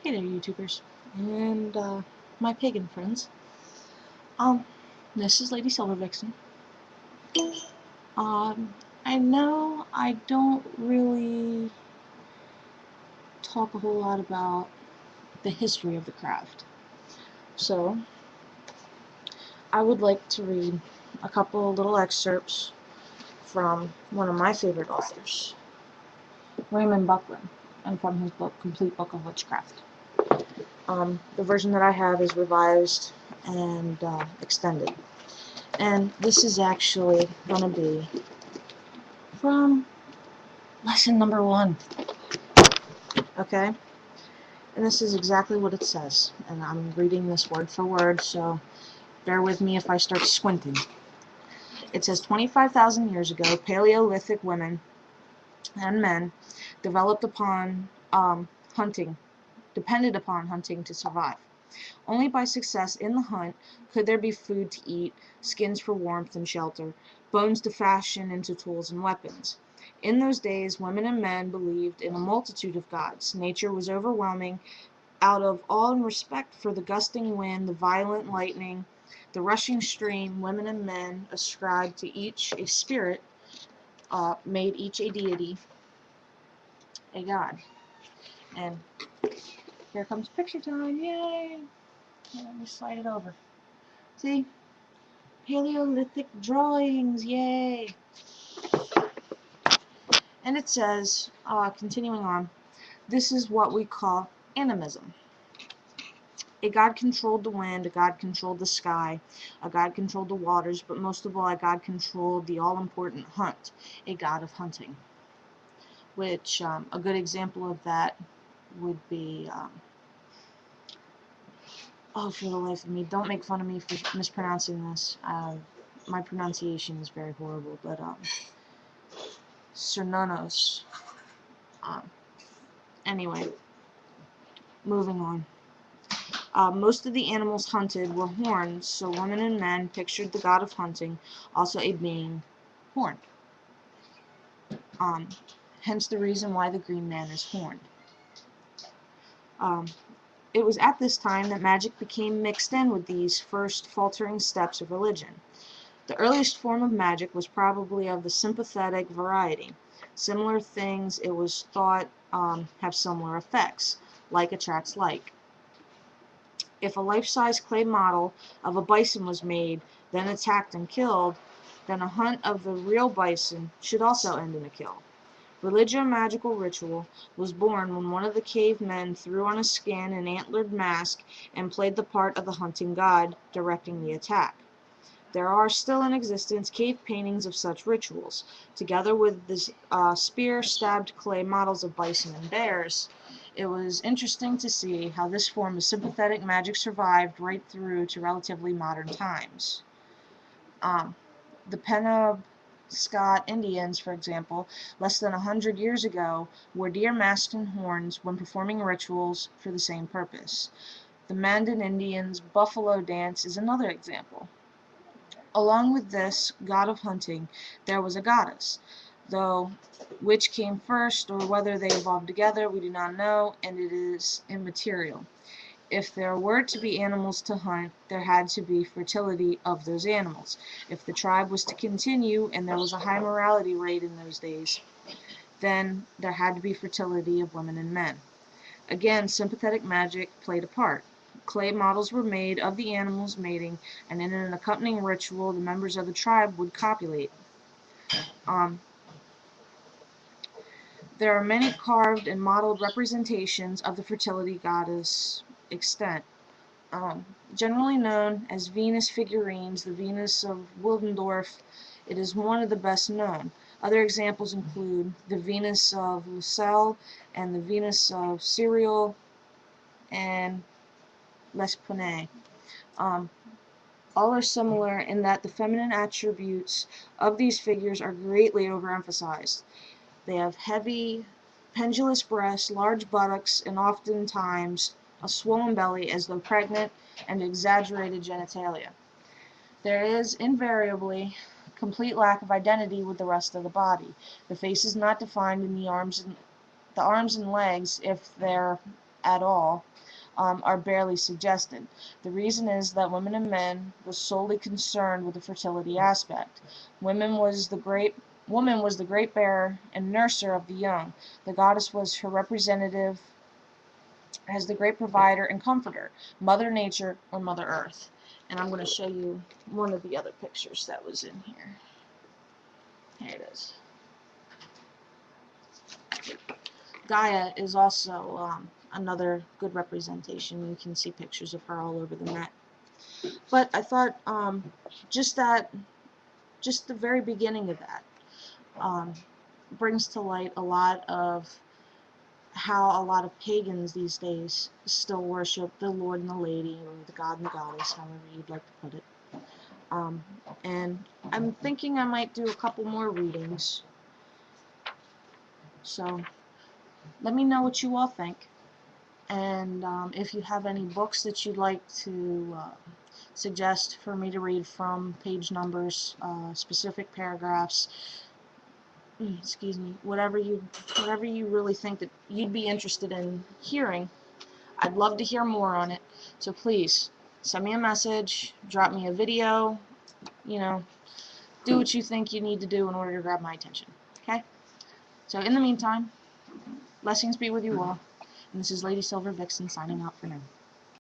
Hey there, YouTubers, and my pagan friends. This is Lady Silver Vixen. I know I don't really talk a whole lot about the history of the craft, so I would like to read a couple little excerpts from one of my favorite authors, Raymon Buckland, and from his book, Complete Book of Witchcraft. The version that I have is revised and extended. And this is actually going to be from lesson number 1. Okay? And this is exactly what it says. And I'm reading this word for word, so bear with me if I start squinting. It says 25,000 years ago, Paleolithic women and men developed upon hunting, depended upon hunting to survive. Only by success in the hunt could there be food to eat, skins for warmth and shelter, bones to fashion into tools and weapons. In those days, women and men believed in a multitude of gods. Nature was overwhelming. Out of awe and respect for the gusting wind, the violent lightning, the rushing stream, women and men ascribed to each a spirit, made each a deity, a god. And here comes picture time, yay! Let me slide it over. See? Paleolithic drawings, yay! And it says, continuing on, this is what we call animism. A god controlled the wind, a god controlled the sky, a god controlled the waters, but most of all, a god controlled the all-important hunt, a god of hunting. Which, a good example of that would be, oh, for the life of me, don't make fun of me for mispronouncing this. My pronunciation is very horrible, but, Cernanos. Anyway, moving on. Most of the animals hunted were horned, so women and men pictured the god of hunting, also a being horned. Hence the reason why the green man is horned. It was at this time that magic became mixed in with these first faltering steps of religion. The earliest form of magic was probably of the sympathetic variety. Similar things, it was thought, have similar effects. Like attracts like. If a life-size clay model of a bison was made, then attacked and killed, then a hunt of the real bison should also end in a kill. Religion magical ritual was born when one of the cavemen threw on a skin an antlered mask and played the part of the hunting god, directing the attack. There are still in existence cave paintings of such rituals, together with the spear-stabbed clay models of bison and bears. It was interesting to see how this form of sympathetic magic survived right through to relatively modern times. The Penobscot Indians, for example, less than 100 years ago, wore deer masks and horns when performing rituals for the same purpose. The Mandan Indians' buffalo dance is another example. Along with this god of hunting, there was a goddess, though which came first or whether they evolved together we do not know, and it is immaterial. If there were to be animals to hunt, there had to be fertility of those animals. If the tribe was to continue, and there was a high mortality rate in those days, then there had to be fertility of women and men. Again, sympathetic magic played a part. Clay models were made of the animals mating, and in an accompanying ritual, the members of the tribe would copulate. There are many carved and modeled representations of the fertility goddess extant. Generally known as Venus figurines, the Venus of Willendorf, it is one of the best known. Other examples include the Venus of Lucelle and the Venus of Cyril and L'Espionne. All are similar in that the feminine attributes of these figures are greatly overemphasized. They have heavy, pendulous breasts, large buttocks, and oftentimes a swollen belly as though pregnant, and exaggerated genitalia. There is invariably complete lack of identity with the rest of the body. The face is not defined in the arms and legs if there at all are barely suggested. The reason is that women and men was solely concerned with the fertility aspect. Woman was the great bearer and nurser of the young. The goddess was her representative as the great provider and comforter, Mother Nature or Mother Earth. And I'm going to show you one of the other pictures that was in here. Here it is. Gaia is also another good representation. You can see pictures of her all over the net. But I thought just the very beginning of that brings to light a lot of how a lot of pagans these days still worship the Lord and the Lady, or the God and the Goddess, however you'd like to put it. And I'm thinking I might do a couple more readings. So let me know what you all think. And if you have any books that you'd like to suggest for me to read from, page numbers, specific paragraphs, excuse me, whatever you really think that you'd be interested in hearing, I'd love to hear more on it. So please send me a message, drop me a video, you know, do what you think you need to do in order to grab my attention. Okay? So in the meantime, blessings be with you all. And this is Lady Silver Vixen signing out for now.